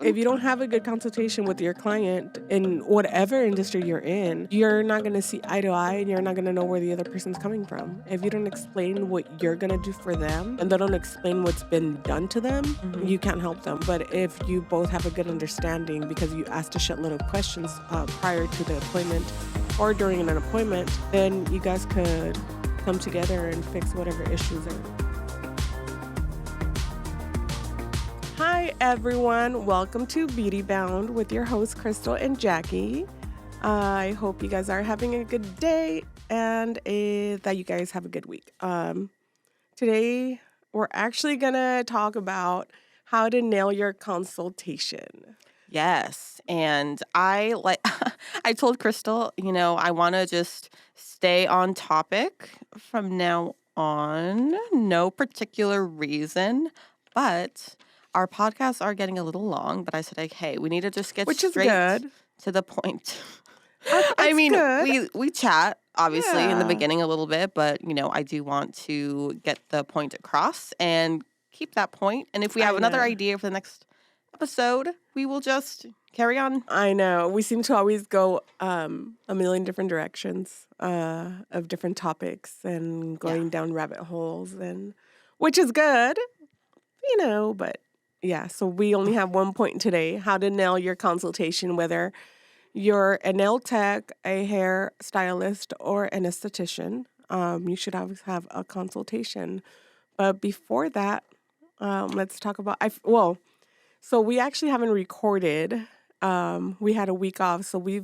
If you don't have a good consultation with your client in whatever industry you're in, you're not going to see eye to eye and you're not going to know where the other person's coming from. If you don't explain what you're going to do for them and they don't explain what's been done to them, you can't help them. But if you both have a good understanding because you asked a shitload of questions prior to the appointment or during an appointment, then you guys could come together and fix whatever issues are. Hi, everyone. Welcome to Beauty Bound with your hosts, Crystal and Jackie. I hope you guys are having a good day and that you guys have a good week. Today, we're actually going to talk about how to nail your consultation. Yes. And I told Crystal, I want to just stay on topic from now on. No particular reason, but our podcasts are getting a little long, but I said, like, hey, we need to just get straight to the point. I mean, we chat, obviously, in the beginning a little bit, but, I do want to get the point across and keep that point. And if we have another idea for the next episode, we will just carry on. I know. We seem to always go a million different directions of different topics and going down rabbit holes, and which is good, but... Yeah, so we only have one point today, how to nail your consultation, whether you're a nail tech, a hair stylist, or an esthetician. You should always have a consultation. But before that, let's talk about, so we actually haven't recorded. We had a week off, so we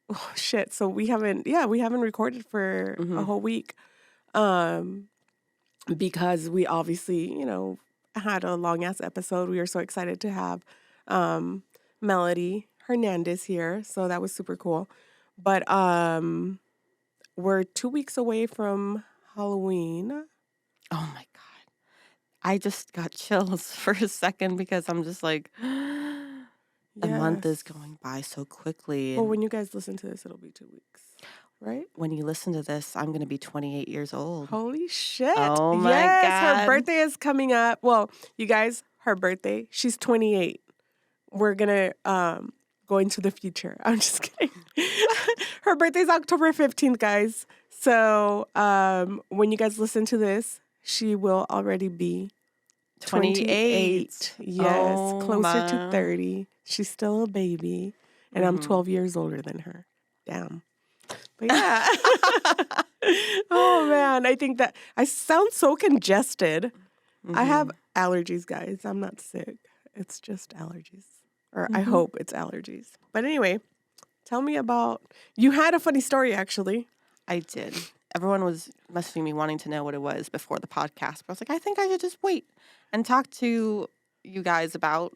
haven't recorded for a whole week because we obviously, had a long-ass episode. We were so excited to have Melody Hernandez here, so that was super cool. But we're 2 weeks away from Halloween. Oh, my God. I just got chills for a second because I'm just like, the month is going by so quickly. Well, when you guys listen to this, it'll be 2 weeks. Right? When you listen to this, I'm going to be 28 years old. Holy shit. Oh, my God. Her birthday is coming up. Well, you guys, her birthday, she's 28. We're going to go into the future. I'm just kidding. Her birthday's October 15th, guys. So when you guys listen to this, she will already be 28. Yes, closer to 30. She's still a baby. And I'm 12 years older than her. Damn. But yeah. Oh, man. I think that I sound so congested. I have allergies, guys. I'm not sick. It's just allergies. Or I hope it's allergies. But anyway, tell me about... You had a funny story, actually. I did. Everyone was messaging me wanting to know what it was before the podcast. But I was like, I think I should just wait and talk to you guys about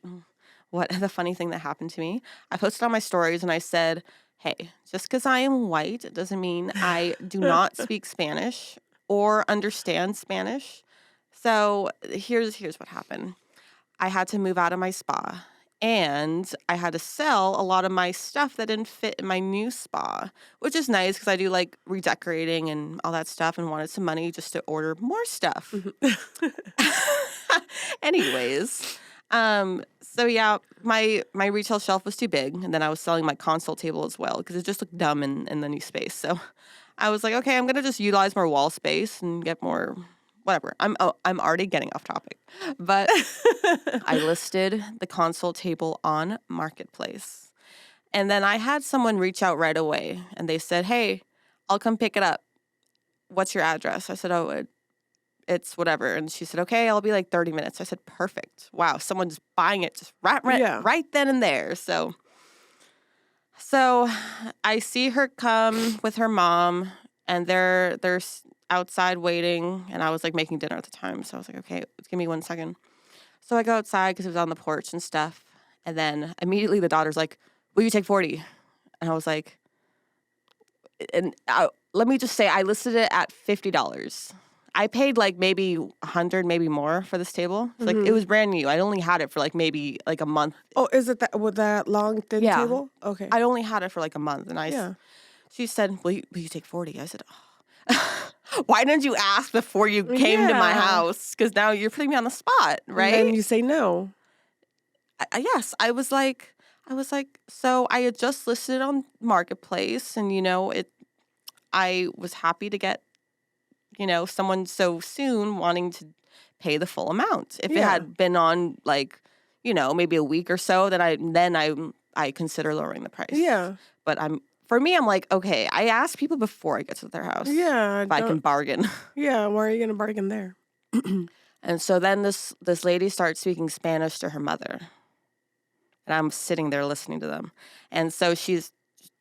what the funny thing that happened to me. I posted on my stories and I said... Hey, just because I am white, it doesn't mean I do not speak Spanish or understand Spanish. So here's what happened. I had to move out of my spa, and I had to sell a lot of my stuff that didn't fit in my new spa, which is nice because I do like redecorating and all that stuff and wanted some money just to order more stuff. Anyways... So yeah, my retail shelf was too big, and then I was selling my console table as well because it just looked dumb in the new space. So I was like, okay, I'm gonna just utilize more wall space and get more whatever. I'm already getting off topic, but I listed the console table on Marketplace, and then I had someone reach out right away, and they said, hey, I'll come pick it up. What's your address? I said, it's whatever. And she said, okay, I'll be like 30 minutes. I said, perfect. Wow, someone's buying it just right then and there. So I see her come with her mom, and they're outside waiting, and I was like making dinner at the time. So I was like, okay, give me 1 second. So I go outside because it was on the porch and stuff. And then immediately the daughter's like, will you take 40? And I was like, let me just say, I listed it at $50. I paid like maybe $100, maybe more for this table. Like it was brand new. I only had it for like maybe like a month. Oh, is it with that long thin table? Okay. I only had it for like a month, and she said, "Will you take 40?" I said, "Oh, why didn't you ask before you came to my house? Because now you're putting me on the spot, right?" And then you say no. Yes, I was like, so I had just listed it on Marketplace, and I was happy to get someone so soon wanting to pay the full amount. If it Yeah. had been on like maybe a week or so, then I consider lowering the price. Yeah. But for me, I'm like, okay, I ask people before I get to their house. Yeah. If I can bargain. Yeah. Why are you gonna bargain there? And so then this lady starts speaking Spanish to her mother. And I'm sitting there listening to them. And so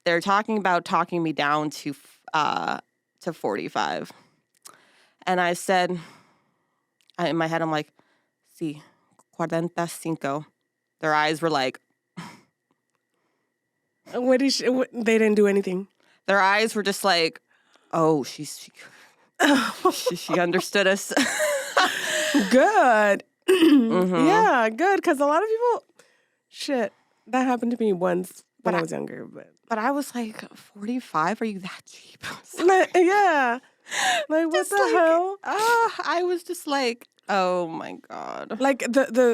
they're talking me down to 45. And I said, in my head, I'm like, sí, 45. Their eyes were like, They didn't do anything. their eyes were just like, oh, she understood us. Good. Mhm. Yeah, good. Because a lot of people, that happened to me once when I was younger. But I was like, 45? Are you that cheap? Yeah. Like, what Just the hell? I was just like, oh my God. Like,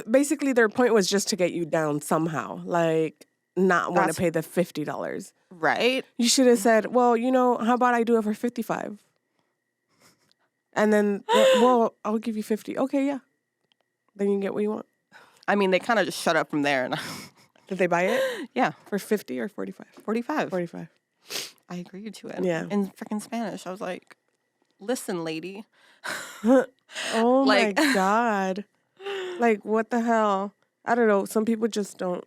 basically their point was just to get you down somehow. Like, not want to That's- pay the $50. Right? You should have said, well, how about I do it for 55? And then, well, I'll give you 50. Okay, yeah. Then you get what you want. I mean, they kind of just shut up from there. And Did they buy it? Yeah. For 50 or 45? 45. 45. I agreed to it. Yeah. In freaking Spanish. I was like, listen, lady. Oh Like- my God. Like, what the hell? I don't know. Some people just don't.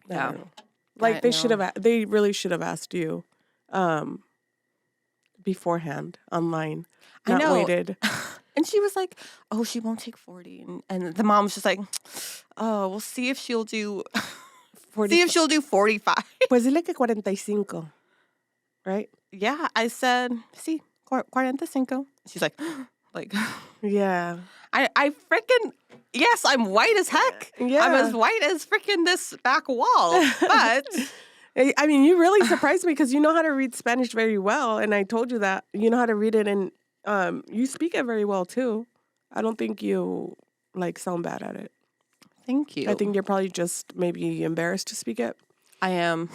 I Yeah. don't know. Like, they really should have asked you beforehand online. I Not know. waited. And she was like, oh, she won't take 40. And the mom's just like, oh, we'll see if she'll do 45. Pues dile que 45. Right? Yeah, I said, sí, 45. She's like, Yeah. I freaking, yes, I'm white as heck. Yeah. I'm as white as freaking this back wall. But I mean, you really surprised me because you know how to read Spanish very well. And I told you that. You know how to read it, and you speak it very well, too. I don't think you, sound bad at it. thank you. I think you're probably just maybe embarrassed to speak it. I am.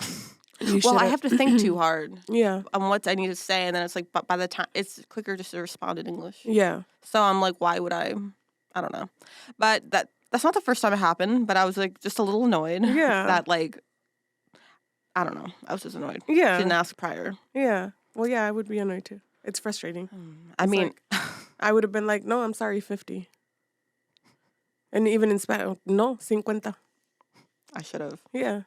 You Well, I should've- have to think too hard Yeah. on what I need to say. And then it's like, by the time, it's quicker just to respond in English. Yeah. So I'm like, why would I don't know. But that's not the first time it happened, but I was like just a little annoyed. Yeah. That I don't know. I was just annoyed. Yeah. Didn't ask prior. Yeah. Well, yeah, I would be annoyed too. It's frustrating. I mean, I would have been like, no, I'm sorry, 50. And even in Spanish, no, 50. I should have. Yeah.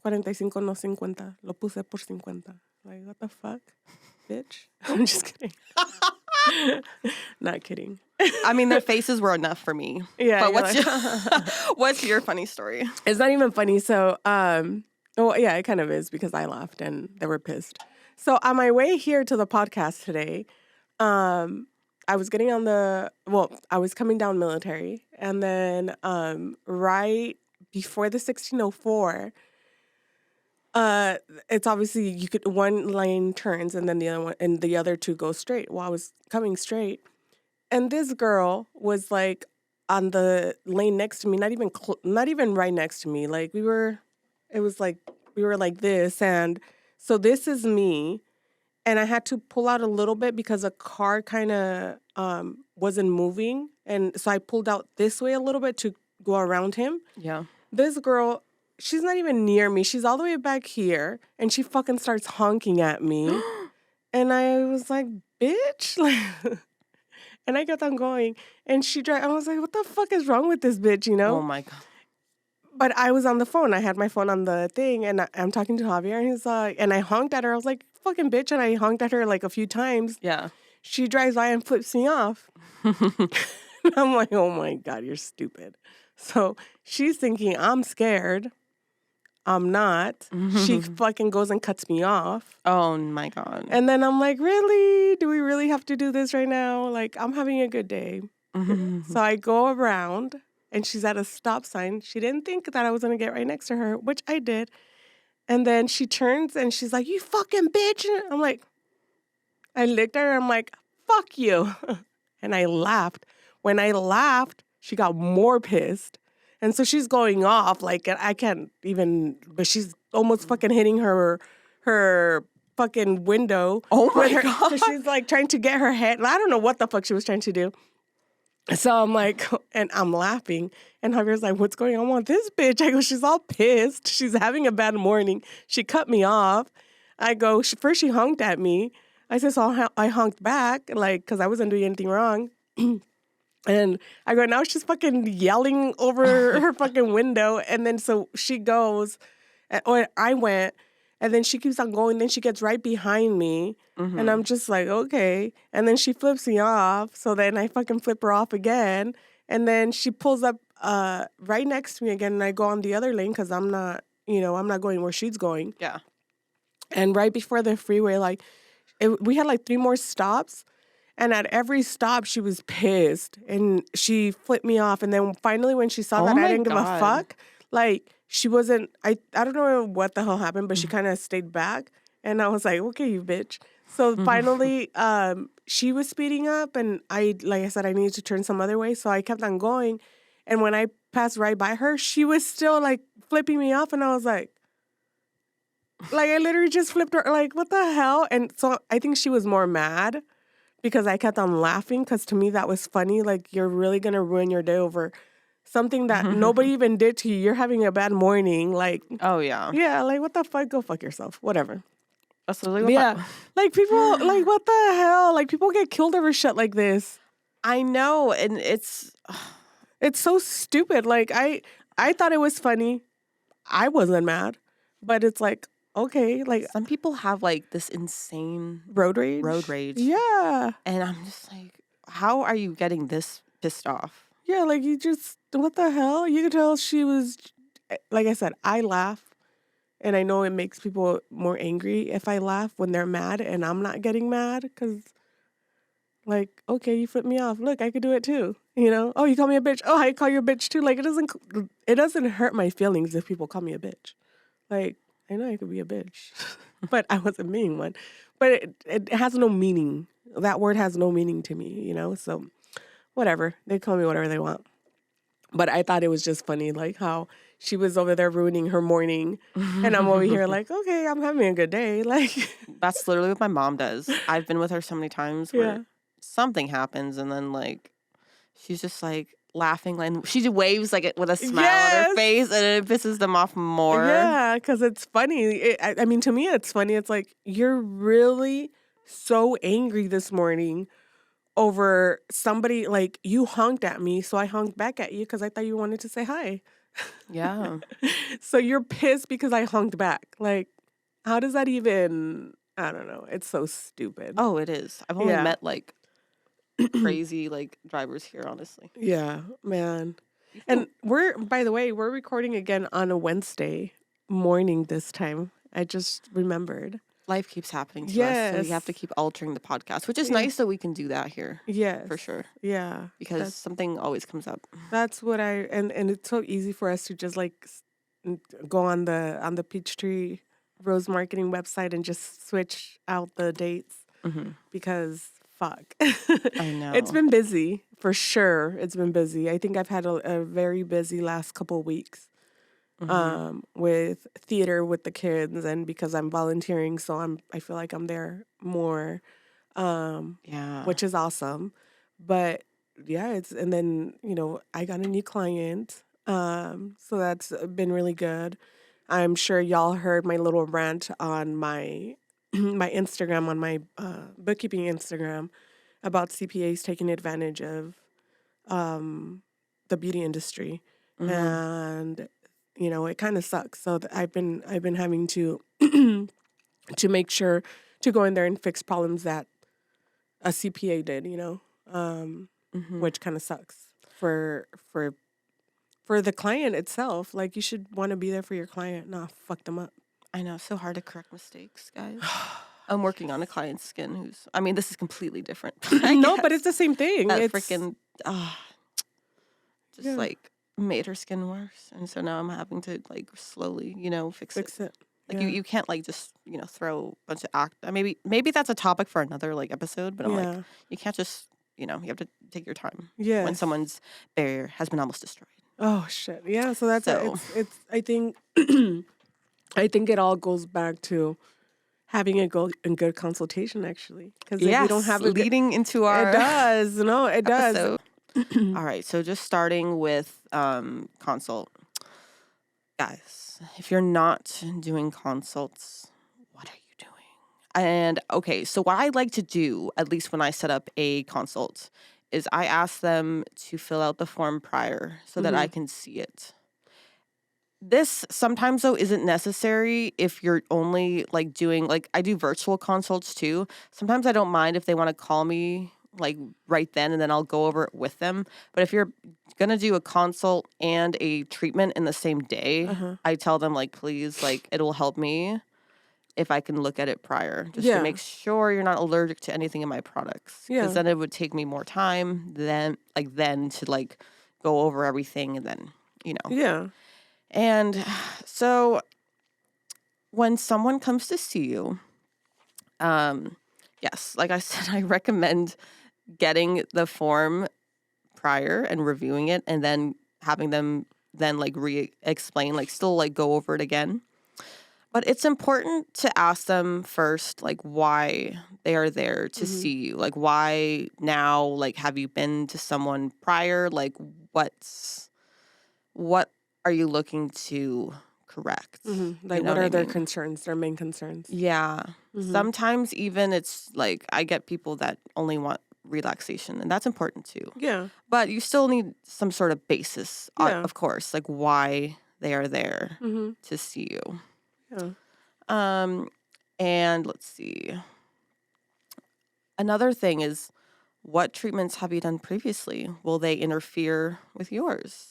45, no 50. Lo puse por 50. Like, what the fuck, bitch? I'm just kidding. Not kidding. I mean, their faces were enough for me. Yeah. But you're what's your funny story? It's not even funny. So, well, yeah, it kind of is because I laughed and they were pissed. So on my way here to the podcast today, I was getting on I was coming down Military, and then right before the 1604, it's obviously one lane turns and then the other one and the other two go straight. Well, I was coming straight, and this girl was like on the lane next to me, not even right next to me. Like we were like this, and so this is me, and I had to pull out a little bit because a car kind of wasn't moving, and so I pulled out this way a little bit to go around him. Yeah. This girl, she's not even near me. She's all the way back here, and she fucking starts honking at me. And I was like, bitch. And I kept on going. And I was like, what the fuck is wrong with this bitch, Oh, my God. But I was on the phone. I had my phone on the thing, and I'm talking to Javier, and he's like, and I honked at her. I was like, fucking bitch. And I honked at her like a few times. Yeah. She drives by and flips me off. I'm like, oh my God, you're stupid. So she's thinking I'm scared. I'm not. She fucking goes and cuts me off. Oh, my God. And then I'm like, really? Do we really have to do this right now? Like, I'm having a good day. So I go around, and she's at a stop sign. She didn't think that I was going to get right next to her, which I did. And then she turns, and she's like, you fucking bitch. And I'm like, I looked at her. I'm like, fuck you. And I laughed. When I laughed, she got more pissed. And so she's going off, like, I can't even, but she's almost fucking hitting her fucking window. Oh my with her, God. 'cause she's like trying to get her head. I don't know what the fuck she was trying to do. So I'm like, and I'm laughing. And Javier's like, what's going on with this bitch? I go, she's all pissed. She's having a bad morning. She cut me off. I go, first she honked at me. I said, so I honked back, like, because I wasn't doing anything wrong. And I go, now she's fucking yelling over her fucking window. And then so she goes, or I went, and then she keeps on going. Then she gets right behind me. And I'm just like, okay. And then she flips me off. So then I fucking flip her off again. And then she pulls up right next to me again. And I go on the other lane because I'm not going where she's going. Yeah. And right before the freeway, like, we had like 3 more stops. And at every stop, she was pissed. And she flipped me off. And then finally, when she saw that I didn't give a fuck, like, she wasn't, I don't know what the hell happened, but she kind of stayed back. And I was like, okay, you bitch. So finally, she was speeding up. And like I said, I needed to turn some other way. So I kept on going. And when I passed right by her, she was still like flipping me off. And I was like, I literally just flipped her, like, what the hell? And so I think she was more mad because I kept on laughing because to me that was funny. Like, you're really going to ruin your day over something that nobody even did to you. You're having a bad morning. Like, oh, yeah. Yeah, like, what the fuck? Go fuck yourself. Whatever. That's literally Yeah. Like, people, like, what the hell? Like, people get killed over shit like this. I know. And it's so stupid. Like, I thought it was funny. I wasn't mad. But it's like, okay, like, some people have like this insane road rage. Yeah. And I'm just like, how are you getting this pissed off? Yeah, like, you just, what the hell? You could tell she was, like I said, I laugh. And I know it makes people more angry if I laugh when they're mad and I'm not getting mad. Because, like, okay, you flipped me off. Look, I could do it too. You know? Oh, you call me a bitch. Oh, I call you a bitch too. Like, it doesn't hurt my feelings if people call me a bitch. Like, I know I could be a bitch, but I wasn't being one. But it has no meaning. That word has no meaning to me, you know? So, whatever. They call me whatever they want. But I thought it was just funny, like, how she was over there ruining her morning. And I'm over here like, okay, I'm having a good day. Like, that's literally what my mom does. I've been with her so many times where something happens and then, like, she's just, like, laughing. And she waves, like, with a smile on her face, and it pisses them off more. Yeah, because it's funny. I mean, to me, it's funny. It's like, you're really so angry this morning over somebody, like, you honked at me, so I honked back at you because I thought you wanted to say hi. Yeah. So you're pissed because I honked back. Like, how does that even, I don't know. It's so stupid. Oh, it is. I've only met, like, crazy, like, drivers here, honestly. Yeah, man. And by the way, we're recording again on a Wednesday morning this time. I just remembered. Life keeps happening to us, so we have to keep altering the podcast, which is nice that we can do that here. Yes. For sure. Yeah. Because something always comes up. That's what and it's so easy for us to just, like, go on the Peachtree Rose Marketing website and just switch out the dates because fuck. I know. It's been busy, for sure. It's been busy. I think I've had a very busy last couple of weeks. With theater with the kids, and because I'm volunteering, so I feel like I'm there more, which is awesome. But yeah, and then, you know, I got a new client, so that's been really good. I'm sure y'all heard my little rant on my my Instagram, on my bookkeeping Instagram, about CPAs taking advantage of the beauty industry, and you know, it kind of sucks. So I've been having to to make sure to go in there and fix problems that a CPA did, you know, which kind of sucks for the client itself. Like, you should want to be there for your client, not fuck them up. I know, so hard to correct mistakes, guys. I'm working on a client's skin I mean, this is completely different. No, but it's the same thing. That it's freaking, like, made her skin worse, and so now I'm having to, like, slowly, you know, fix it. Like, you can't, like, just, you know, throw a bunch of maybe that's a topic for another, like, episode, but I'm like, you can't just, you know, you have to take your time when someone's barrier has been almost destroyed. Oh shit. Yeah. So that's So it's. I think. I think it all goes back to having a good consultation, actually, because if you don't yes, have a good, leading into it our does. No, it does. episode. All right, so just starting with consult. Guys, if you're not doing consults, what are you doing? And okay, so what I like to do, at least when I set up a consult, is I ask them to fill out the form prior so that I can see it. This sometimes though isn't necessary if you're only like doing like I do virtual consults too. Sometimes I don't mind if they want to call me like right then and then I'll go over it with them. But if you're going to do a consult and a treatment in the same day, I tell them like please like it'll help me if I can look at it prior just to Yeah. make sure you're not allergic to anything in my products Yeah. because then it would take me more time then to like go over everything and then, you know. Yeah. And so when someone comes to see you, yes, like I said, I recommend getting the form prior and reviewing it and then having them then like re-explain, like still like go over it again. But it's important to ask them first, like why they are there to see you. Like why now, like have you been to someone prior? Like what are you looking to correct? Like, You know what are I their mean? concerns? Their main concerns? Yeah. Sometimes even it's like I get people that only want relaxation, and that's important too. Yeah. But you still need some sort of basis, Yeah. of course, like why they are there to see you. And let's see. Another thing is what treatments have you done previously? Will they interfere with yours?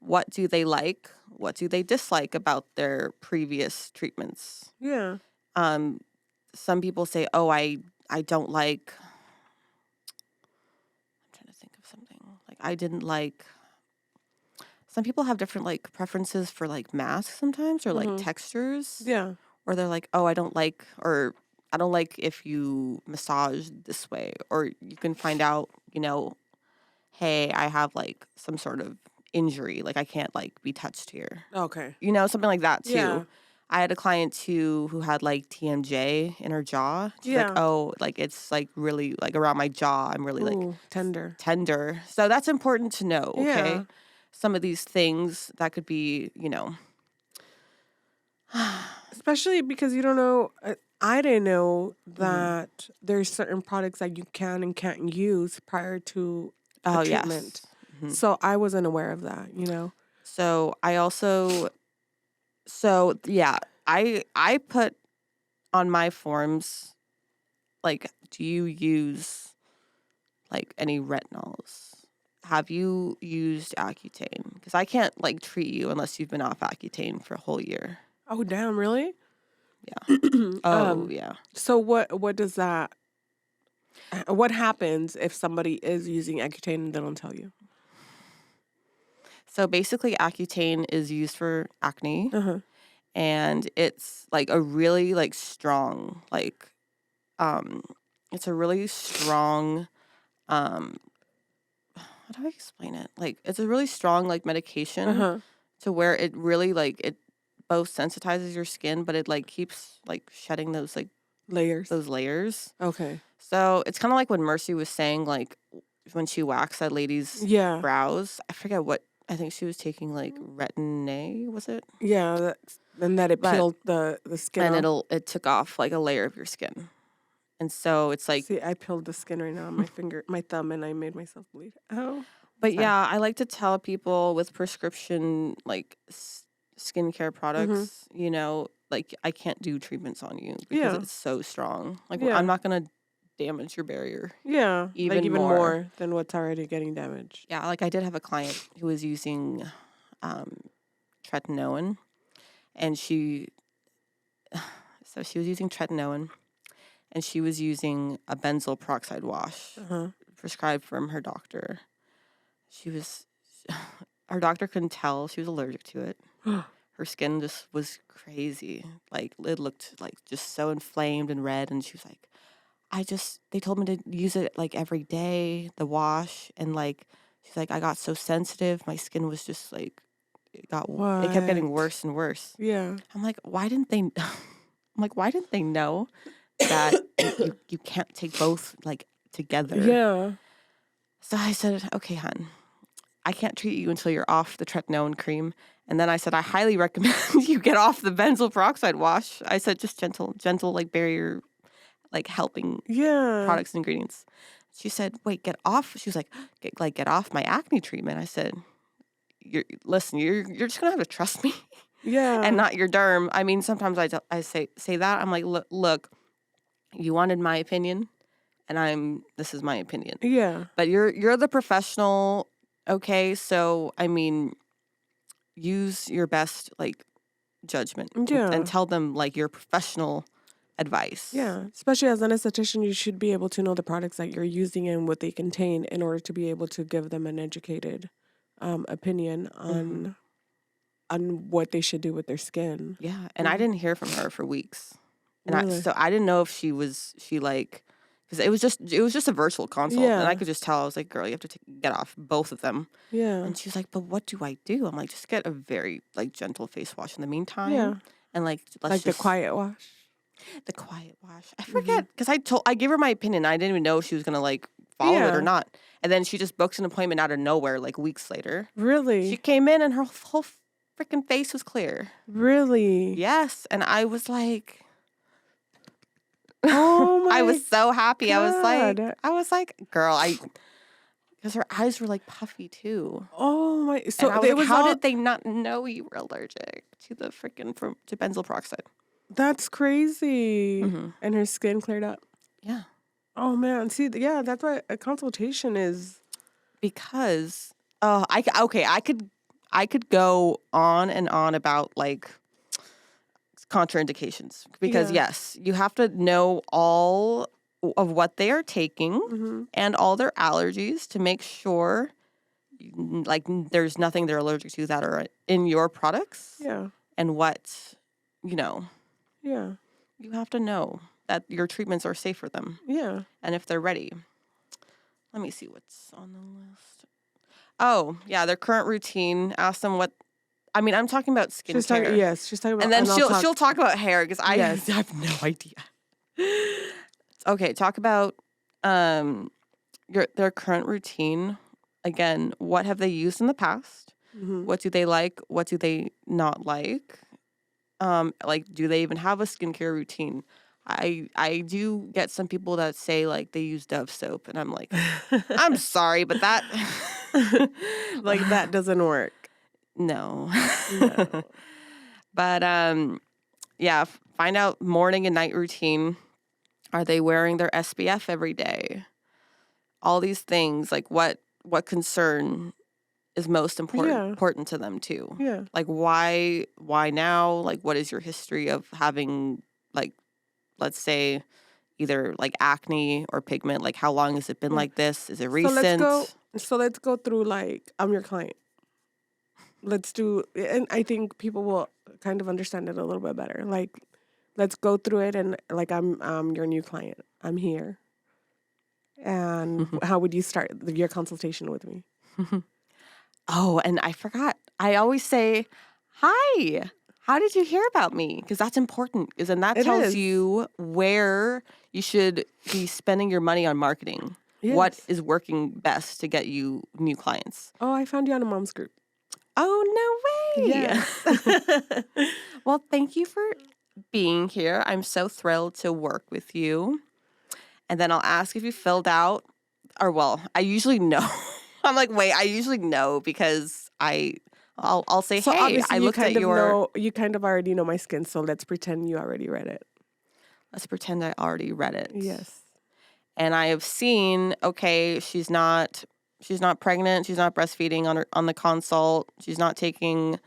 What do they like? What do they dislike about their previous treatments? Yeah. Some people say, "Oh, I don't like." I'm trying to think of something. Like I didn't like. Some people have different like preferences for like masks sometimes or like textures. Yeah. Or they're like, "Oh, I don't like," or "I don't like if you massage this way," or you can find out, you know, "Hey, I have like some sort of injury, like I can't like be touched here." Okay. You know, something like that too. Yeah. I had a client too who had like TMJ in her jaw. She's like, Yeah. "Oh, like it's like really like around my jaw. I'm really like Ooh, tender. tender." So that's important to know, okay? Yeah. Some of these things that could be, you know. Especially because you don't know. I didn't know that there's certain products that you can and can't use prior to a Oh, treatment. yes. So I wasn't aware of that. You know. So I also, so yeah, I put on my forms, like, do you use like any retinols? Have you used Accutane? Because I can't like treat you unless you've been off Accutane for a whole year. Oh damn! Really? Yeah. Oh yeah. So what does that? What happens if somebody is using Accutane and they don't tell you? So basically, Accutane is used for acne, and it's like a really like strong like, it's a really strong how do I explain it? Like it's a really strong like medication to where it really like it both sensitizes your skin, but it like keeps like shedding those like Layers. those layers. Okay. So it's kind of like when Mercy was saying like when she waxed that lady's Yeah. brows. I forget what I think she was taking like retin-A, was it? Yeah. And that it But peeled the skin and off. it took off like a layer of your skin. And so it's like, See, I peeled the skin right now on my finger, my thumb, and I made myself bleed. Oh. but Sorry. yeah, I like to tell people with prescription like skincare products, you know, like I can't do treatments on you because Yeah. it's so strong. Like Yeah. I'm not gonna damage your barrier. Yeah. Even even more. more than what's already getting damaged. Yeah, like I did have a client who was using tretinoin, and she was using tretinoin, and she was using a benzoyl peroxide wash prescribed from her doctor. Her doctor couldn't tell she was allergic to it. Her skin just was crazy. Like it looked like just so inflamed and red. And she was like, they told me to use it like every day, the wash. And like She's like, I got so sensitive. My skin was just like, it kept getting What? worse and worse. Yeah. I'm like, why didn't they? I'm like, why didn't they know that you can't take both like together? Yeah. So I said, okay, hon, I can't treat you until you're off the tretinoin cream. And then I said, I highly recommend you get off the benzoyl peroxide wash. I said, just gentle, like barrier, like helping Yeah. products and ingredients. She said, wait, get off. She was like, get off my acne treatment. I said, you're just gonna have to trust me Yeah. and not your derm. I mean, sometimes I say that. I'm like, look, you wanted my opinion, and this is my opinion. Yeah. But you're the professional, okay? So I mean, use your best like judgment Yeah. and tell them like your professional advice. Yeah. Especially as an esthetician, you should be able to know the products that you're using and what they contain in order to be able to give them an educated opinion on what they should do with their skin. Yeah, and I didn't hear from her for weeks, and Really? so I didn't know if she like, because it was just a virtual consult, and I Yeah. could just tell. I was like, girl, you have to get off both of them. Yeah. And she was like, but what do I do? I'm like, just get a very like gentle face wash in the meantime. Yeah. And like let's Like just the quiet wash. the quiet wash. I forget because I gave her my opinion. I didn't even know if she was gonna like follow it Yeah. or not. And then she just books an appointment out of nowhere like weeks later. Really? She came in and her whole freaking face was clear. Really? Yes, and I was like, Oh my I was so happy. God. I was like, girl, because her eyes were like puffy too. Oh my. And So I was it like, was how all, did they not know you were allergic to the freaking to benzoyl peroxide? that's crazy. Mhm. And her skin cleared up. Yeah, Oh man. See, yeah, that's why a consultation is. because I could go on and on about like contraindications because Yeah. yes, you have to know all of what they are taking Mm-hmm. and all their allergies to make sure like there's nothing they're allergic to that are in your products Yeah. and what Yeah. you have to know that your treatments are safe for them Yeah. and if they're ready. Let me see what's on the list. Oh yeah, their current routine. Ask them what. I mean, I'm talking about skincare. She's talking. Yes, she's talking about. And then I'll she'll talk about hair because I Yes. have no idea. Okay, talk about their current routine. Again, what have they used in the past? Mhm. What do they like? What do they not like? Like, do they even have a skincare routine? I do get some people that say like they use Dove soap, and I'm like, I'm sorry, but that Like that doesn't work. no. No. But yeah, find out morning and night routine. Are they wearing their SPF every day? All these things, like what concern is most important to them too. Yeah. Like why now? Like what is your history of having like, let's say either like acne or pigment? Like how long has it been like this? Is it recent? So let's go through like I'm your client. Let's do, and I think people will kind of understand it a little bit better. Like, let's go through it, and like I'm your new client. I'm here, and how would you start your consultation with me? Oh, and I forgot. I always say, "Hi, how did you hear about me?" Because that's important. Because then that It tells is. you where you should be spending your money on marketing. What Yes. is working best to get you new clients? Oh, I found you on a mom's group. Oh, no way. Yes. Well, thank you for being here. I'm so thrilled to work with you. And then I'll ask if you filled out, or well, I usually know. I'm like, wait, I usually know because I'll say, So hey, obviously I looked at your. you kind of already know my skin. So let's pretend you already read it. Let's pretend I already read it. Yes. And I have seen, okay, she's not pregnant, she's not breastfeeding on the consult, she's not taking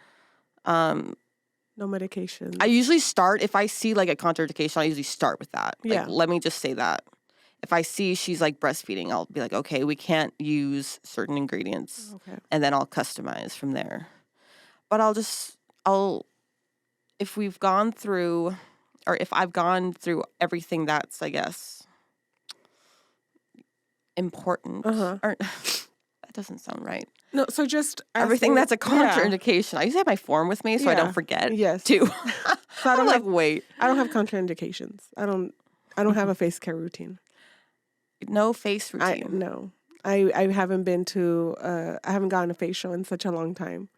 No medication. I usually start if I see like a contraindication, I usually start with that. Like, Yeah. let me just say that. If I see she's like breastfeeding, I'll be like, okay, we can't use certain ingredients. Okay. And then I'll customize from there. But if we've gone through, or if I've gone through everything that's, I guess, important. Uh-huh. Or, That doesn't sound right. No, so just Everything that's a yeah. contraindication. I usually have my form with me so I Yeah. don't forget. Yes. Too. So I I'm don't like, have wait. I don't have contraindications. I don't have a face care routine. No face routine. No. I haven't been to I haven't gotten a facial in such a long time.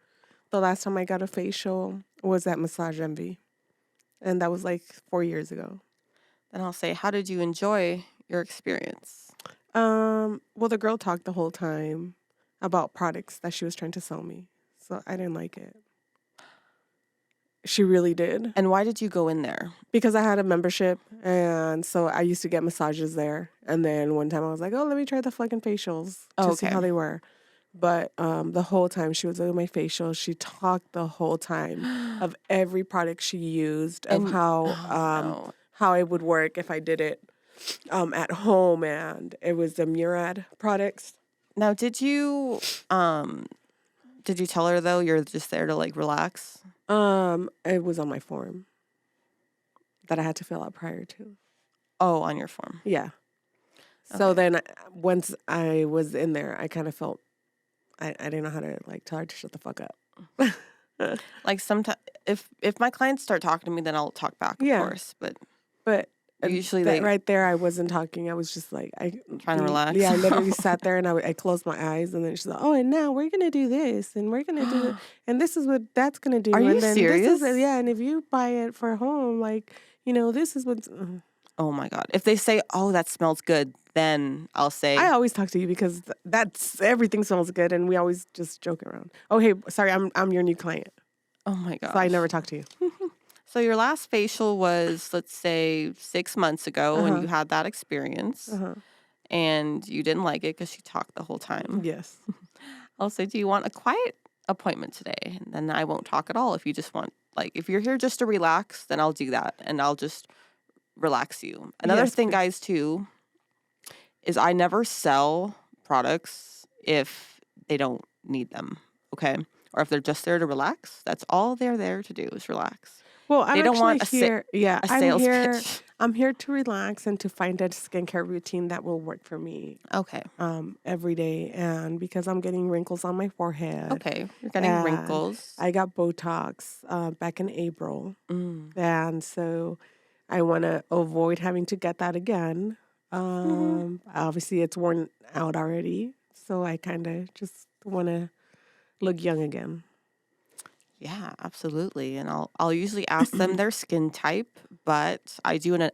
The last time I got a facial was at Massage Envy. And that was like 4 years ago. Then I'll say, how did you enjoy your experience? Well, the girl talked the whole time about products that she was trying to sell me. So I didn't like it. She really did. And why did you go in there? Because I had a membership, and so I used to get massages there. And then one time I was like, oh, let me try the fucking facials to see how they were. But the whole time she was doing my facial, she talked the whole time of every product she used, of how it would work if I did it at home, and it was the Murad products. Now, did you tell her though you're just there to like relax? It was on my form that I had to fill out prior to. Oh, on your form. Yeah. So then once I was in there, I kind of felt I didn't know how to like tell her to shut the fuck up. Like sometimes if my clients start talking to me, then I'll talk back, of course. But usually right there, I wasn't talking. I was just like trying to relax. Yeah, I literally sat there and I closed my eyes, and then she's like, "Oh, and now we're gonna do this, and we're gonna do it, and this is what that's gonna do." Are you and then serious? This is, yeah, and if you buy it for home, like this is what's. Oh my God! If they say, "Oh, that smells good," then I'll say, I always talk to you because that's everything smells good, and we always just joke around. Oh, hey, sorry, I'm your new client. Oh my God! So I never talk to you. So your last facial was, let's say, 6 months ago, and you had that experience, and you didn't like it because she talked the whole time. Yes. I'll say, do you want a quiet appointment today? And then I won't talk at all. If you just want, like, if you're here just to relax, then I'll do that, and I'll just relax you. Another thing, guys, too, is I never sell products if they don't need them, okay? Or if they're just there to relax. That's all they're there to do is relax. Well, I'm they don't want a here. a sales pitch. I'm here to relax and to find a skincare routine that will work for me. Okay. Every day, and because I'm getting wrinkles on my forehead. Okay, you're getting wrinkles. I got Botox back in April, and so I want to avoid having to get that again. Obviously, it's worn out already, so I kind of just want to look young again. Yeah, absolutely. And I'll usually ask them their skin type, but I do an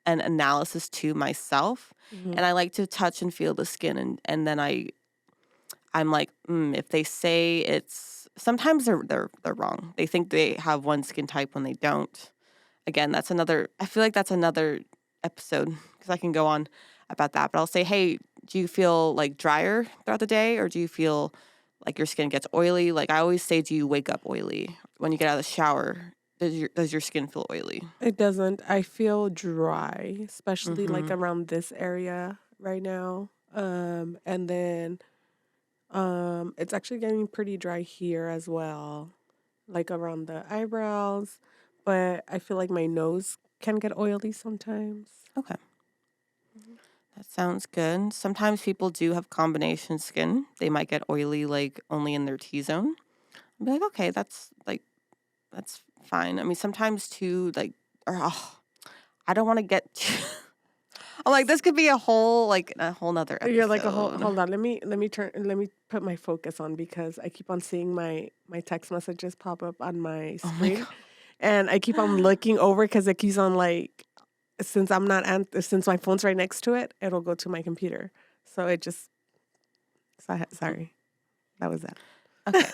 analysis too myself, and I like to touch and feel the skin, and then I'm like, if they say it's sometimes they're wrong. They think they have one skin type when they don't. Again, I feel like that's another episode because I can go on about that. But I'll say, hey, do you feel like drier throughout the day, or do you feel like your skin gets oily? Like I always say, do you wake up oily when you get out of the shower? Does your skin feel oily? It doesn't. I feel dry, especially like around this area right now. And then it's actually getting pretty dry here as well, like around the eyebrows. But I feel like my nose can get oily sometimes. Okay. That sounds good. Sometimes people do have combination skin. They might get oily like only in their T-zone. I'd be like, okay, that's fine. I mean, sometimes too, like, I don't want to get I'm like, this could be a whole nother episode. You're like hold on. Let me put my focus on, because I keep on seeing my text messages pop up on my screen. God. And I keep on looking over because it keeps on like, since my phone's right next to it, it'll go to my computer. So it just, sorry, that was that. Okay.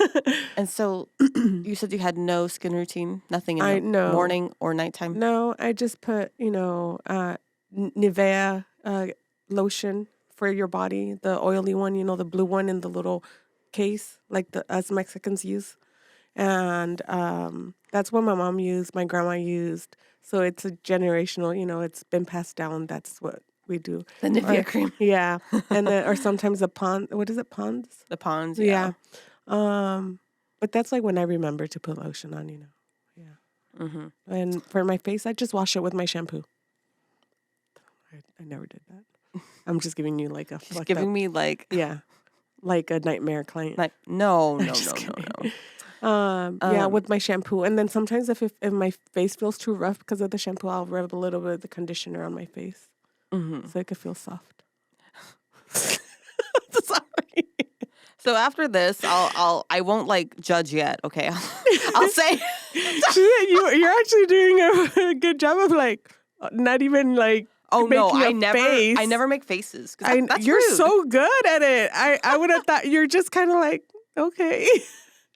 And so you said you had no skin routine, nothing in the morning or nighttime? No, I just put, Nivea lotion for your body, the oily one, the blue one in the little case, like us Mexicans use. And that's what my mom used, my grandma used. So it's a generational, it's been passed down. That's what we do. The Nivea cream. Yeah. And then, or sometimes the Pond, what is it, Ponds? The Ponds, yeah. But that's like when I remember to put lotion on, Yeah. Mm-hmm. And for my face, I just wash it with my shampoo. I never did that. I'm just giving you like a... She's giving me like... Yeah. like a nightmare client. Like, no. Yeah, with my shampoo. And then sometimes if my face feels too rough because of the shampoo, I'll rub a little bit of the conditioner on my face so it could feel soft. Sorry. So after this, I won't like judge yet. Okay, I'll say You're actually doing a good job of like not even like. Oh no, I never make faces. That's you're rude. so good at it. I would have thought you're just kind of like, okay.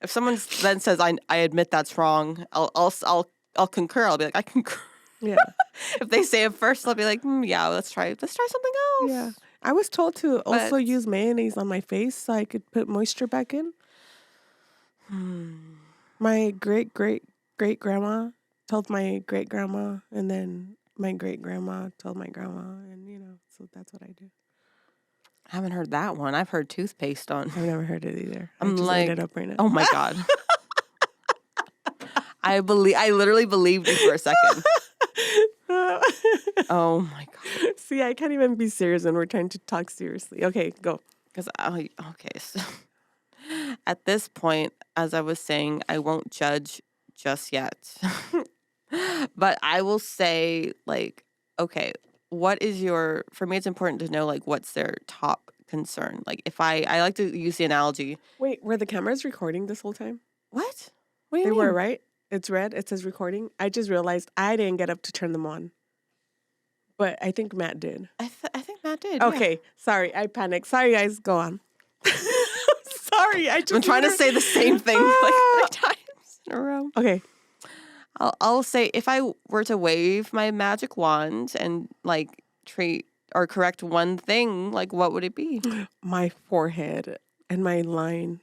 If someone then says I admit that's wrong, I'll concur. I'll be like, I concur. Yeah. If they say it first, I'll be like, yeah, let's try something else. Yeah. I was told to also use mayonnaise on my face so I could put moisture back in. My great grandma told my great grandma, and then my great grandma told my grandma, and so that's what I do. I haven't heard that one. I've heard toothpaste on. I've never heard it either. I'm I just like, made it up right now. Oh my God. I literally believed you for a second. Oh my God. See, I can't even be serious when we're trying to talk seriously. Okay, go. So at this point, as I was saying, I won't judge just yet. But I will say, like, okay, what is for me, it's important to know, like, what's their top concern. Like, if I like to use the analogy. Wait, were the cameras recording this whole time? What do you mean? They were, right? It's red. It says recording. I just realized I didn't get up to turn them on. But I think Matt did. I think Matt did. Okay. Yeah. Sorry. I panicked. Sorry, guys. Go on. Sorry. I'm trying to say the same thing like 3 times in a row. Okay. I'll say if I were to wave my magic wand and like treat or correct one thing, like what would it be? My forehead and my line.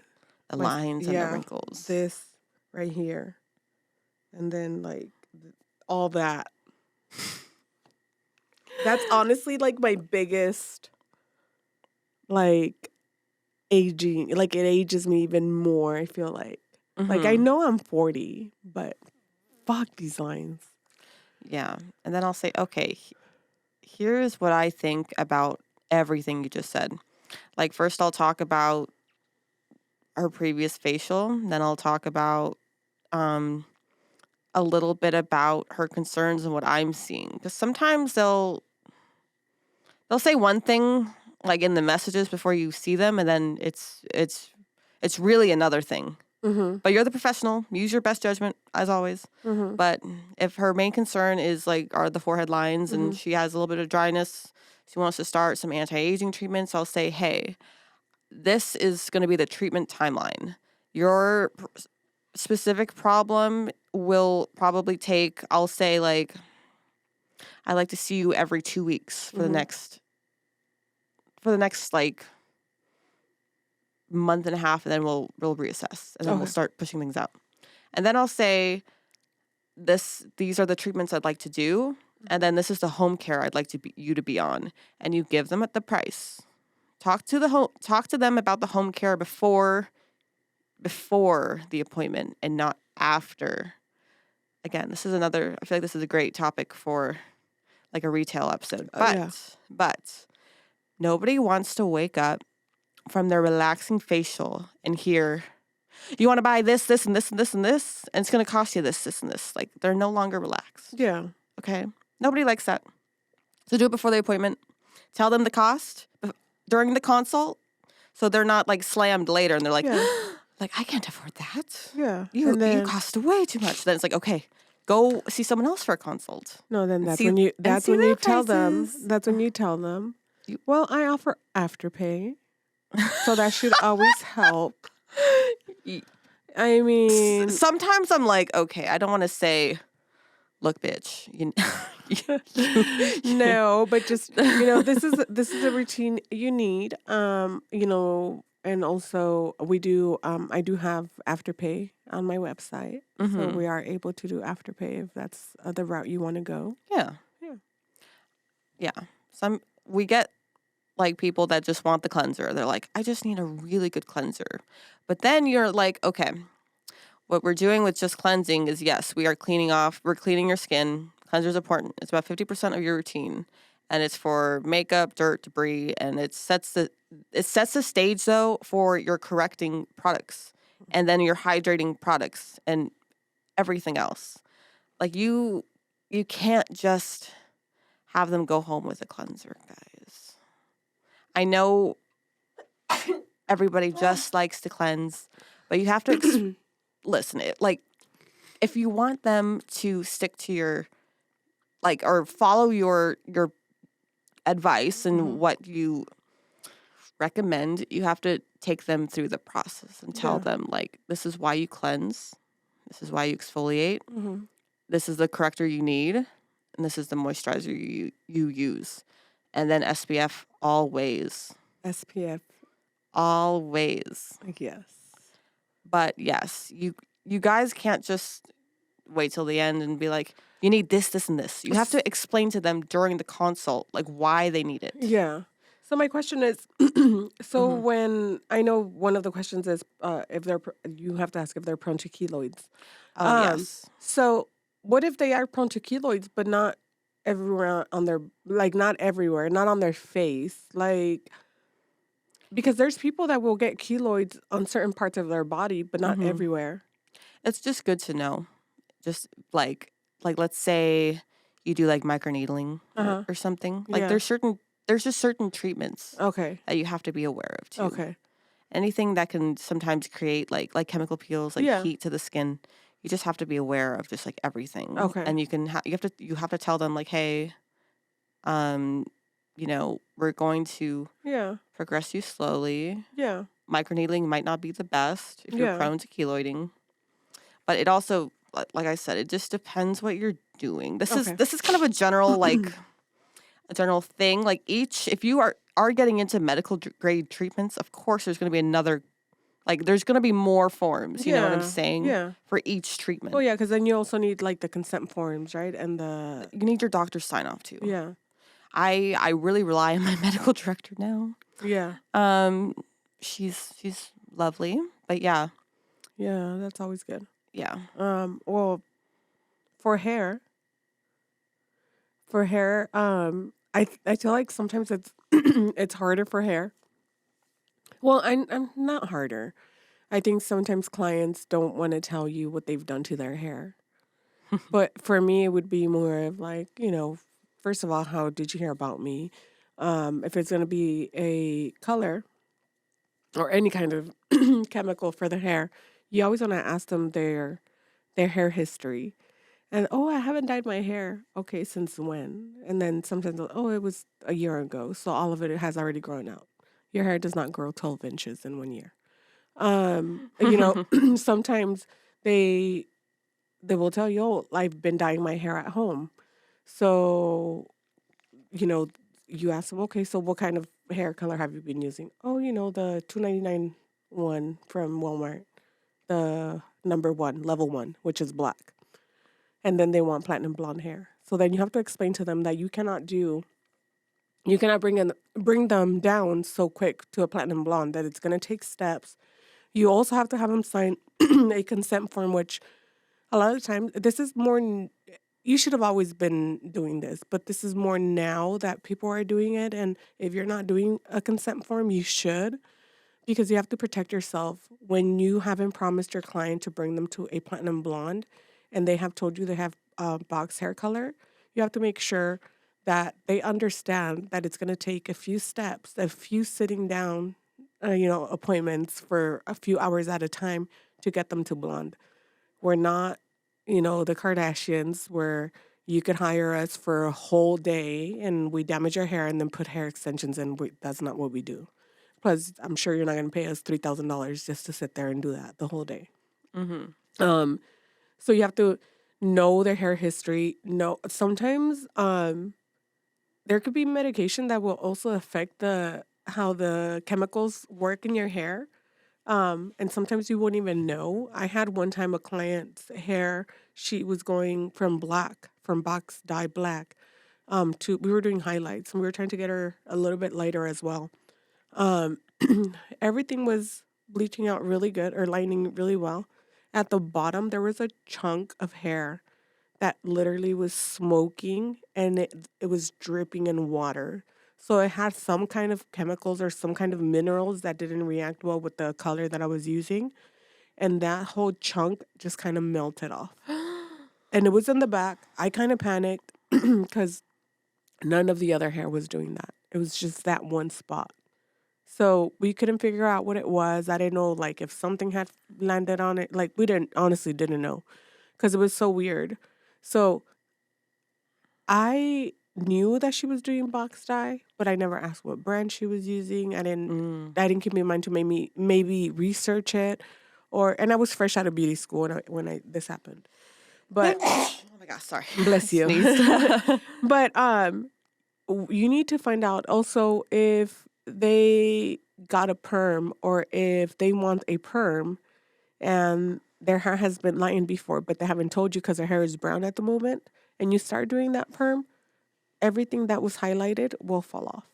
The lines and the wrinkles. This right here. And then like all that. That's honestly like my biggest like aging. Like it ages me even more, I feel like. Mm-hmm. Like I know I'm 40, but fuck these lines. Yeah. And then I'll say, okay, here's what I think about everything you just said. Like first I'll talk about her previous facial. Then I'll talk about a little bit about her concerns and what I'm seeing. Because sometimes they'll say one thing like in the messages before you see them, and then it's really another thing. Mm-hmm. But you're the professional. Use your best judgment as always. Mm-hmm. But if her main concern is are the forehead lines and she has a little bit of dryness, she wants to start some anti-aging treatments, I'll say, hey, this is going to be the treatment timeline. Your specific problem will probably take, I'll say, like, I like to see you every 2 weeks for the next like month and a half, and then we'll reassess, and then we'll start pushing things out. And then I'll say, these are the treatments I'd like to do, and then this is the home care I'd like you to be on, and you give them at the price. Talk to them about the home care before the appointment and not after. Again, I feel like this is a great topic for like a retail episode. But nobody wants to wake up from their relaxing facial and hear, you want to buy this, this, and this, and this, and this, and it's going to cost you this, this, and this. Like, they're no longer relaxed. Yeah. Okay? Nobody likes that. So do it before the appointment. Tell them the cost during the consult, so they're not like slammed later and they're like, like, I can't afford that. Yeah. You cost way too much. Then it's like, okay, go see someone else for a consult. No, then that's when you tell them. Well, I offer Afterpay. So that should always help. I mean, sometimes I'm like, okay, I don't want to say, look, bitch. No, but just this is a routine you need. And also we do. I do have Afterpay on my website, so we are able to do Afterpay if that's the route you want to go. Yeah. We get like people that just want the cleanser. They're like, I just need a really good cleanser. But then you're like, okay, what we're doing with just cleansing is, yes, we're cleaning your skin. Cleanser is important. It's about 50% of your routine. And it's for makeup, dirt, debris, and it sets it sets the stage though for your correcting products and then your hydrating products and everything else. Like you can't just have them go home with a cleanser, guys. I know everybody just likes to cleanse, but you have to listen. Like if you want them to stick to your or follow your advice and what you recommend, you have to take them through the process and tell them like, this is why you cleanse, this is why you exfoliate, this is the corrector you need, and this is the moisturizer you use. And then SPF always. SPF. Always. Yes. But yes, you guys can't just wait till the end and be like, you need this, this, and this. You have to explain to them during the consult, like why they need it. Yeah. So my question is, when I know one of the questions is if you have to ask if they're prone to keloids. Yes. So what if they are prone to keloids, but not everywhere on their, not everywhere, not on their face, because there's people that will get keloids on certain parts of their body, but not everywhere. It's just good to know. Just like let's say you do like microneedling or something. Like there's just certain treatments that you have to be aware of too. Okay. Anything that can sometimes create like chemical peels, heat to the skin. You just have to be aware of just like everything. Okay. And you have to tell them like, hey, we're going to progress you slowly. Yeah. Microneedling might not be the best if you're prone to keloiding. But it also, like I said, it just depends what you're doing. This is kind of a general a general thing. Like if you are getting into medical grade treatments, of course there's going to be another, there's going to be more forms. You know what I'm saying? Yeah. For each treatment. Oh yeah, because then you also need the consent forms, right? And you need your doctor's sign off too. Yeah. I really rely on my medical director now. Yeah. She's lovely, but yeah. Yeah, that's always good. Yeah. Well, for hair, I feel like sometimes it's it's harder for hair. Well, I'm not harder. I think sometimes clients don't want to tell you what they've done to their hair. But for me, it would be more of first of all, how did you hear about me? If it's going to be a color or any kind of chemical for the hair, you always want to ask them their hair history. And, I haven't dyed my hair. Okay, since when? And then sometimes, it was a year ago. So all of it has already grown out. Your hair does not grow 12 inches in 1 year. Sometimes they will tell you, I've been dyeing my hair at home. So, you ask them, okay, so what kind of hair color have you been using? Oh, the $2.99 one from Walmart, the number 1, level 1, which is black. And then they want platinum blonde hair. So then you have to explain to them that you cannot bring them down so quick to a platinum blonde, that it's going to take steps. You also have to have them sign a consent form, which a lot of times, this is more, you should have always been doing this, but this is more now that people are doing it. And if you're not doing a consent form, you should, because you have to protect yourself when you haven't promised your client to bring them to a platinum blonde and they have told you they have box hair color. You have to make sure that they understand that it's going to take a few steps, a few sitting down, appointments for a few hours at a time to get them to blonde. We're not, the Kardashians where you could hire us for a whole day and we damage your hair and then put hair extensions in. That's not what we do. Plus, I'm sure you're not going to pay us $3,000 just to sit there and do that the whole day. Mm-hmm. So you have to know their hair history. Sometimes there could be medication that will also affect how the chemicals work in your hair. And sometimes you wouldn't even know. I had one time a client's hair, she was going from box dye black, we were doing highlights and we were trying to get her a little bit lighter as well. Everything was bleaching out really good or lining really well. At the bottom, there was a chunk of hair that literally was smoking and it was dripping in water. So it had some kind of chemicals or some kind of minerals that didn't react well with the color that I was using. And that whole chunk just kind of melted off. And it was in the back. I kind of panicked because none of the other hair was doing that. It was just that one spot. So we couldn't figure out what it was. I didn't know like if something had landed on it. Like we didn't know because it was so weird. So I knew that she was doing box dye, but I never asked what brand she was using. I didn't keep in mind to maybe research it, and I was fresh out of beauty school when this happened. But Oh my gosh, sorry. bless you. But you need to find out also if they got a perm or if they want a perm and their hair has been lightened before, but they haven't told you because their hair is brown at the moment, and you start doing that perm, everything that was highlighted will fall off.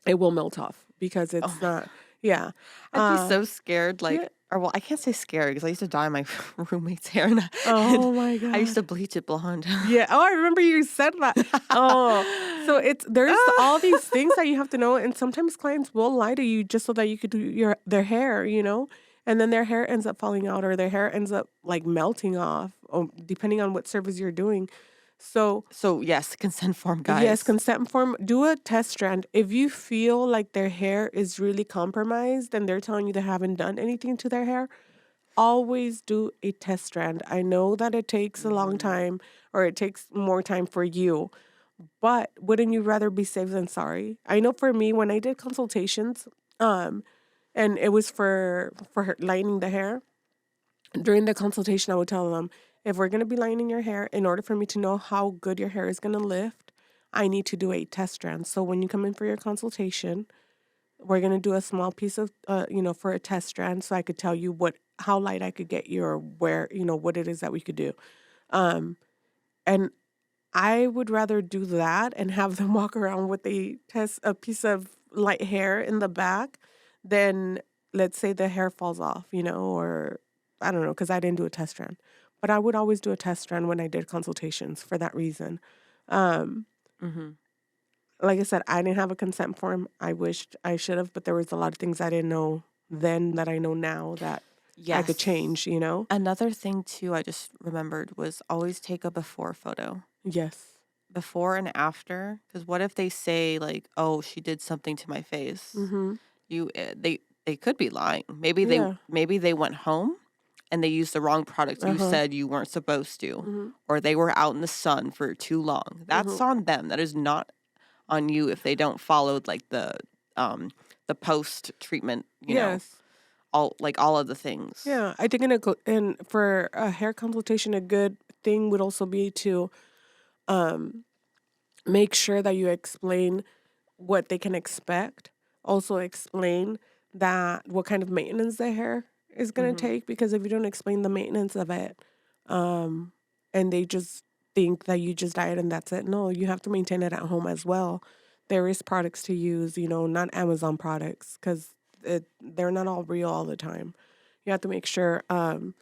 It will melt off because it's not. Yeah. I'd be so scared. Like, yeah. or well, I can't say scared because I used to dye my roommate's hair. And Oh my God. I used to bleach it blonde. Yeah. Oh, I remember you said that. Oh, so there's all these things that you have to know, and sometimes clients will lie to you just so that you could do their hair, and then their hair ends up falling out or their hair ends up like melting off, depending on what service you're doing. So yes, consent form, guys. yes, consent form. Do a test strand. If you feel like their hair is really compromised and they're telling you they haven't done anything to their hair, always do a test strand. I know that it takes a long time or it takes more time for you, but wouldn't you rather be safe than sorry? I know for me, when I did consultations, and it was for lightening the hair, during the consultation, I would tell them, if we're going to be lining your hair, in order for me to know how good your hair is going to lift, I need to do a test strand. So when you come in for your consultation, we're going to do a small piece of, for a test strand so I could tell you how light I could get you or where, what it is that we could do. And I would rather do that and have them walk around with a piece of light hair in the back than, let's say, the hair falls off, or I don't know, because I didn't do a test strand. But I would always do a test strand when I did consultations for that reason. Like I said, I didn't have a consent form. I wished I should have, but there was a lot of things I didn't know then that I know now that I could change, Another thing, too, I just remembered was always take a before photo. Yes. Before and after. Because what if they say, like, oh, she did something to my face? Mm-hmm. They could be lying. Maybe they went home and they used the wrong product you said you weren't supposed to, or they were out in the sun for too long. That's on them. That is not on you if they don't follow like the post treatment. You know, all of the things. Yeah, I think and for a hair consultation, a good thing would also be to make sure that you explain what they can expect. Also explain that what kind of maintenance the hair is going to take, because if you don't explain the maintenance of it, and they just think that you just dye it and that's it. No, you have to maintain it at home as well. There is products to use, not Amazon products, because they're not all real all the time. You have to make sure, and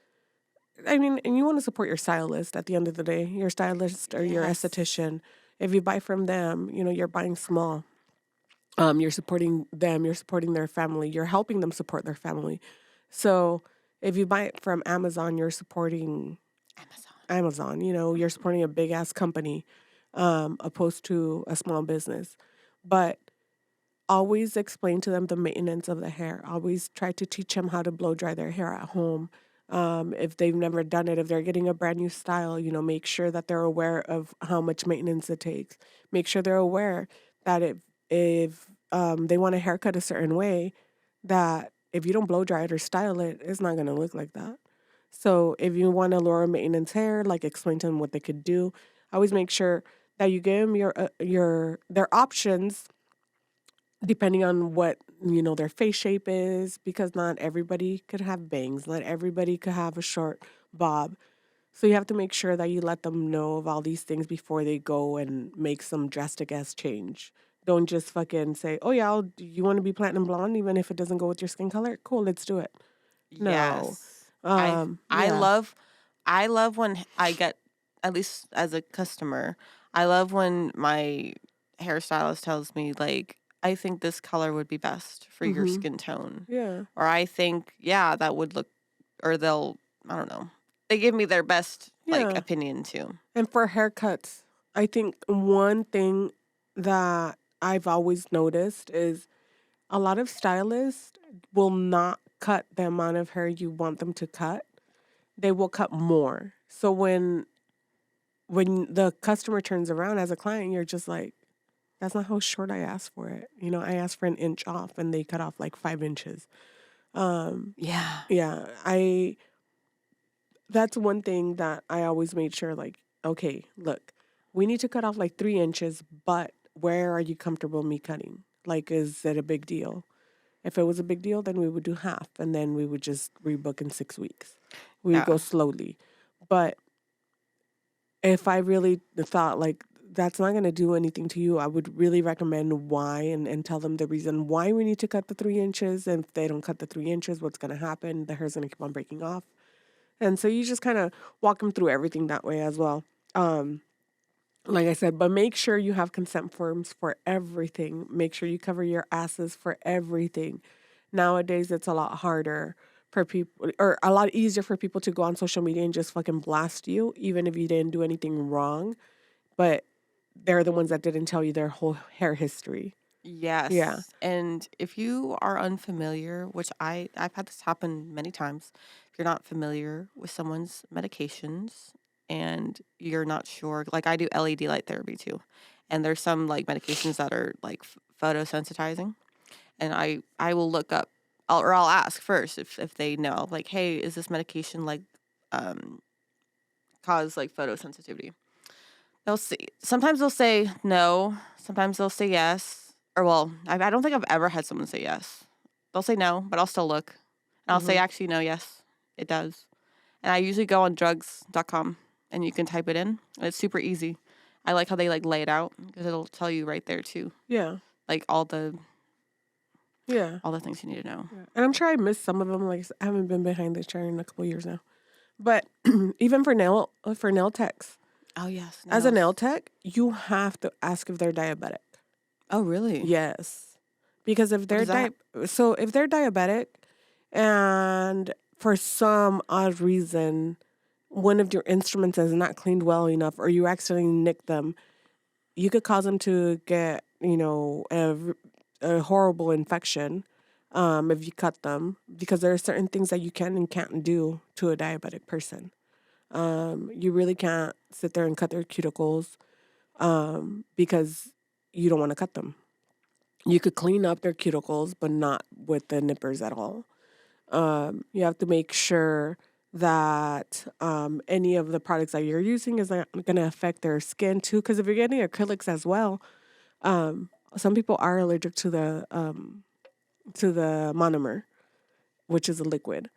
you want to support your stylist at the end of the day, your stylist or your esthetician. If you buy from them, you're buying small. You're supporting them, you're supporting their family, you're helping them support their family. So if you buy it from Amazon, you're supporting Amazon, you're supporting a big ass company, opposed to a small business. But always explain to them the maintenance of the hair. Always try to teach them how to blow dry their hair at home. If they've never done it, if they're getting a brand new style, make sure that they're aware of how much maintenance it takes. Make sure they're aware that if they want a haircut a certain way, that if you don't blow dry it or style it, it's not going to look like that. So if you want a lower maintenance hair, like explain to them what they could do. Always make sure that you give them their options depending on what, their face shape is, because not everybody could have bangs. Not everybody could have a short bob. So you have to make sure that you let them know of all these things before they go and make some drastic ass change. Don't just fucking say, oh yeah, you want to be platinum blonde even if it doesn't go with your skin color? Cool, let's do it. No. Yes. I love when I get, at least as a customer, I love when my hairstylist tells me, like, I think this color would be best for your Mm-hmm. skin tone. Yeah. Or I think, yeah, that would look, or they'll, I don't know. They give me their best, like, Yeah. opinion too. And for haircuts, I think one thing that I've always noticed is a lot of stylists will not cut the amount of hair you want them to cut. They will cut more. So when the customer turns around as a client, you're just like, that's not how short I asked for it. You know, I asked for an inch off and they cut off like 5 inches. Yeah. Yeah, that's one thing that I always made sure, like, okay, look, we need to cut off like 3 inches, but where are you comfortable me cutting? Like, is it a big deal? If it was a big deal, then we would do half and then we would just rebook in 6 weeks. We would Yeah. go slowly. But if I really thought like that's not going to do anything to you, I would really recommend why and tell them the reason why we need to cut the 3 inches. And if they don't cut the 3 inches, what's going to happen? The hair's going to keep on breaking off. And so you just kind of walk them through everything that way as well. Like I said, but make sure you have consent forms for everything. Make sure you cover your asses for everything. Nowadays, it's a lot harder for people, or a lot easier for people to go on social media and just fucking blast you, even if you didn't do anything wrong. But they're the ones that didn't tell you their whole hair history. Yes. Yeah. And if you are unfamiliar, which I've had this happen many times, if you're not familiar with someone's medications and you're not sure, like I do LED light therapy too. And there's some like medications that are like photosensitizing. And I will look up I'll ask first if they know, like, hey, is this medication like cause like photosensitivity? They'll see. Sometimes they'll say no. Sometimes they'll say yes. Or well, I don't think I've ever had someone say yes. They'll say no, but I'll still look. And I'll say, Mm-hmm. actually, no, yes, it does. And I usually go on drugs.com and you can type it in. And it's super easy. I like how they like lay it out because it'll tell you right there too. Yeah. Like all the Yeah. things you need to know. Yeah. And I'm sure I missed some of them. Like I haven't been behind this chair in a couple years now. But even for nail techs, Oh yes. as a nail nails. tech, you have to ask if they're diabetic. Oh really? Yes. Because if What they're is that? if they're diabetic and for some odd reason one of your instruments is not cleaned well enough or you accidentally nick them, you could cause them to get, a horrible infection if you cut them because there are certain things that you can and can't do to a diabetic person. You really can't sit there and cut their cuticles because you don't want to cut them. You could clean up their cuticles, but not with the nippers at all. You have to make sure that any of the products that you're using is not going to affect their skin too. Because if you're getting acrylics as well, some people are allergic to the monomer, which is a liquid.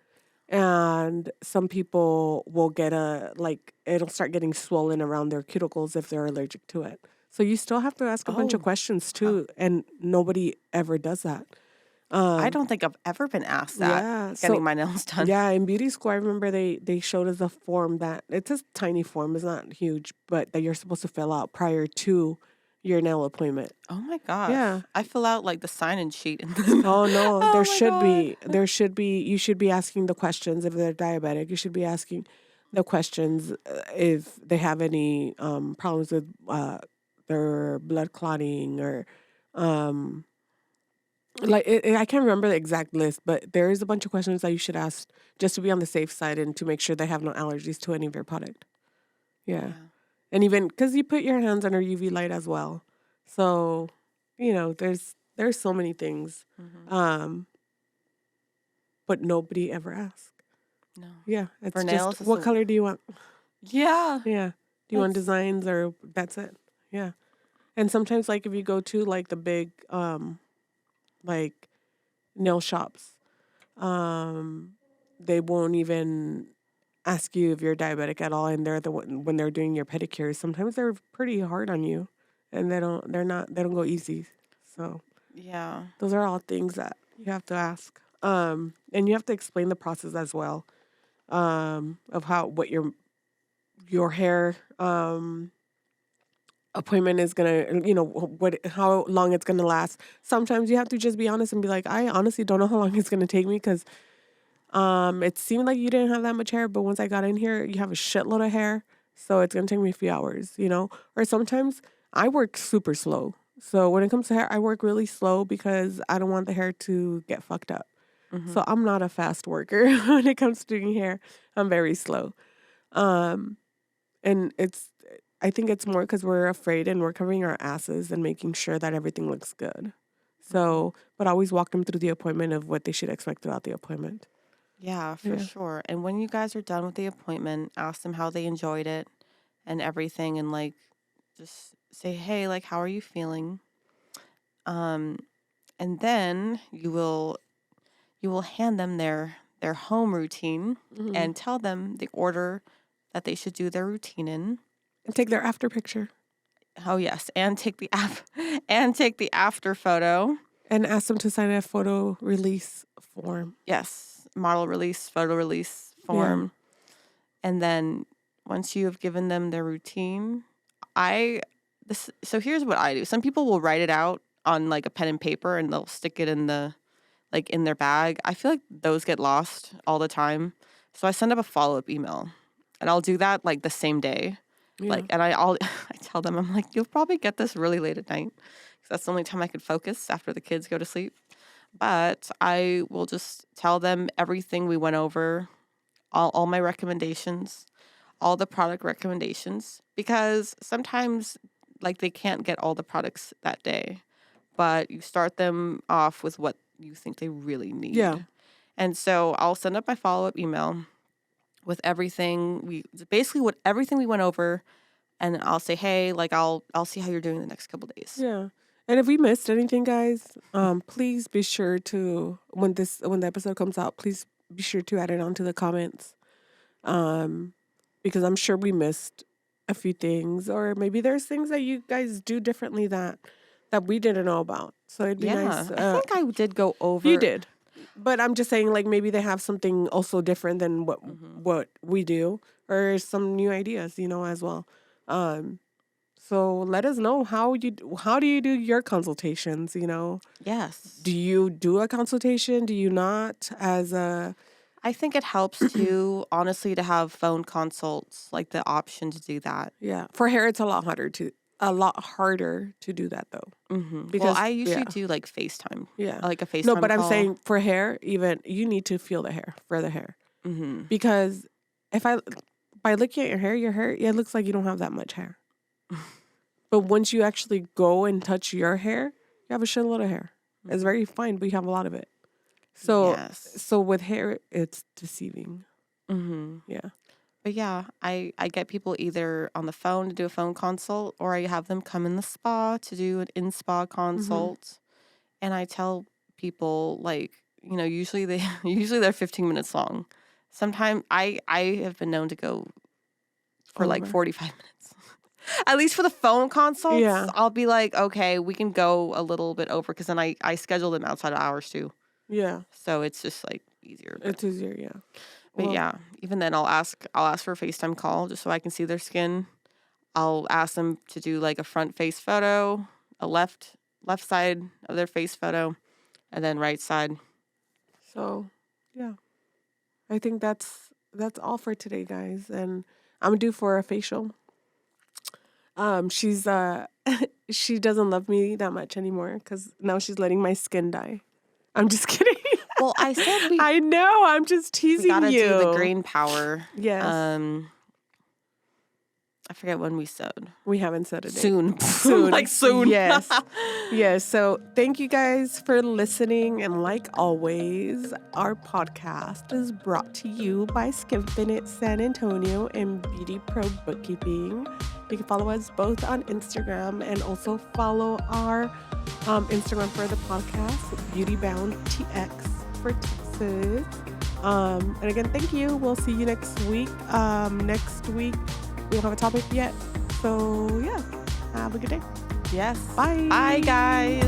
And some people will get it'll start getting swollen around their cuticles if they're allergic to it. So you still have to ask a bunch of Oh. questions too, and nobody ever does that. I don't think I've ever been asked that Yeah. getting So my nails done. yeah, in beauty school, I remember they showed us a form that it's a tiny form, it's not huge, but that you're supposed to fill out prior to your nail appointment. Oh my gosh. Yeah. I fill out like the sign-in sheet and then Oh no, Oh there my should be. God. You should be asking the questions if they're diabetic. You should be asking the questions if they have any problems with their blood clotting or I can't remember the exact list, but there is a bunch of questions that you should ask just to be on the safe side and to make sure they have no allergies to any of your product. Yeah. And even because you put your hands under UV light as well. So, there's so many things. Mhm. But nobody ever asked. No. Yeah. It's For just, nails, it's what a- color do you want? Yeah. Yeah. Do you want That's- designs or that's it? Yeah. And sometimes like if you go to like the big like nail shops, they won't even ask you if you're diabetic at all and they're the one when they're doing your pedicures. Sometimes they're pretty hard on you and they don't go easy. So Yeah. those are all things that you have to ask. And you have to explain the process as well. Of what your hair appointment is gonna, how long it's gonna last. Sometimes you have to just be honest and be like, I honestly don't know how long it's gonna take me because it seemed like you didn't have that much hair, but once I got in here, you have a shitload of hair, so it's gonna take me a few hours, Or sometimes I work super slow. So when it comes to hair, I work really slow because I don't want the hair to get fucked up. So I'm not a fast worker when it comes to doing hair. I'm very slow. And I think it's more because we're afraid and we're covering our asses and making sure that everything looks good. So, but I always walk them through the appointment of what they should expect throughout the appointment. Yeah, for sure. And when you guys are done with the appointment, ask them how they enjoyed it and everything, and like just say, hey, like, how are you feeling? And then you will hand them their home routine and tell them the order that they should do their routine in. And take their after picture. Oh yes, and take the after photo. And ask them to sign a photo release form. Yes, model release, photo release form. Yeah. And then once you have given them their routine, so here's what I do. Some people will write it out on like a pen and paper and they'll stick it in in their bag. I feel like those get lost all the time. So I send up a follow-up email. And I'll do that like the same day. Yeah. I tell them, I'm like, you'll probably get this really late at night because that's the only time I could focus after the kids go to sleep. But I will just tell them everything we went over, all my recommendations, all the product recommendations, because sometimes like they can't get all the products that day, but you start them off with what you think they really need. Yeah. And so I'll send up my follow-up email with everything we went over, and I'll say, hey, like I'll see how you're doing the next couple days. Yeah. And if we missed anything, guys, please be sure to when the episode comes out, please be sure to add it onto the comments. Because I'm sure we missed a few things, or maybe there's things that you guys do differently that we didn't know about. So it'd be nice. I think I did go over. You did. But I'm just saying, like, maybe they have something also different than what we do, or some new ideas, as well. So let us know how do you do your consultations, Yes. Do you do a consultation? Do you not? I think it helps too, honestly, to have phone consults, like the option to do that. Yeah. For hair, it's a lot harder to do that though. Mm-hmm. Because I usually do like FaceTime. Yeah. Like a FaceTime No, but call. I'm saying for hair, even you need to feel the hair for the hair. Mm-hmm. Because by looking at your hair, it looks like you don't have that much hair. But once you actually go and touch your hair, you have a shitload of hair. It's very fine, but you have a lot of it. So with hair, it's deceiving. Mm-hmm. Yeah. But yeah, I get people either on the phone to do a phone consult, or I have them come in the spa to do an in-spa consult. Mm-hmm. And I tell people, like, usually they're 15 minutes long. Sometimes I have been known to go for like 45 minutes. At least for the phone consults, yeah. I'll be like, okay, we can go a little bit over, because then I schedule them outside of hours too. Yeah. So it's just like easier. It's easier, yeah. But yeah, even then I'll ask for a FaceTime call just so I can see their skin. I'll ask them to do like a front face photo, a left side of their face photo, and then right side. So, yeah. I think that's all for today, guys. And I'm due for a facial. She's she doesn't love me that much anymore because now she's letting my skin die. I'm just kidding. Well, I said I know. I'm just teasing you. We gotta do the green power. Yes. I forget when we said. We haven't said it. Soon. Like soon. Yes. Yes. So thank you guys for listening. And like always, our podcast is brought to you by Skimpin' It San Antonio and Beauty Pro Bookkeeping. You can follow us both on Instagram, and also follow our Instagram for the podcast, BeautyBoundTX for Texas. And again, thank you. We'll see you next week. Next week, we don't have a topic yet. So, yeah, have a good day. Yes. Bye. Bye, guys.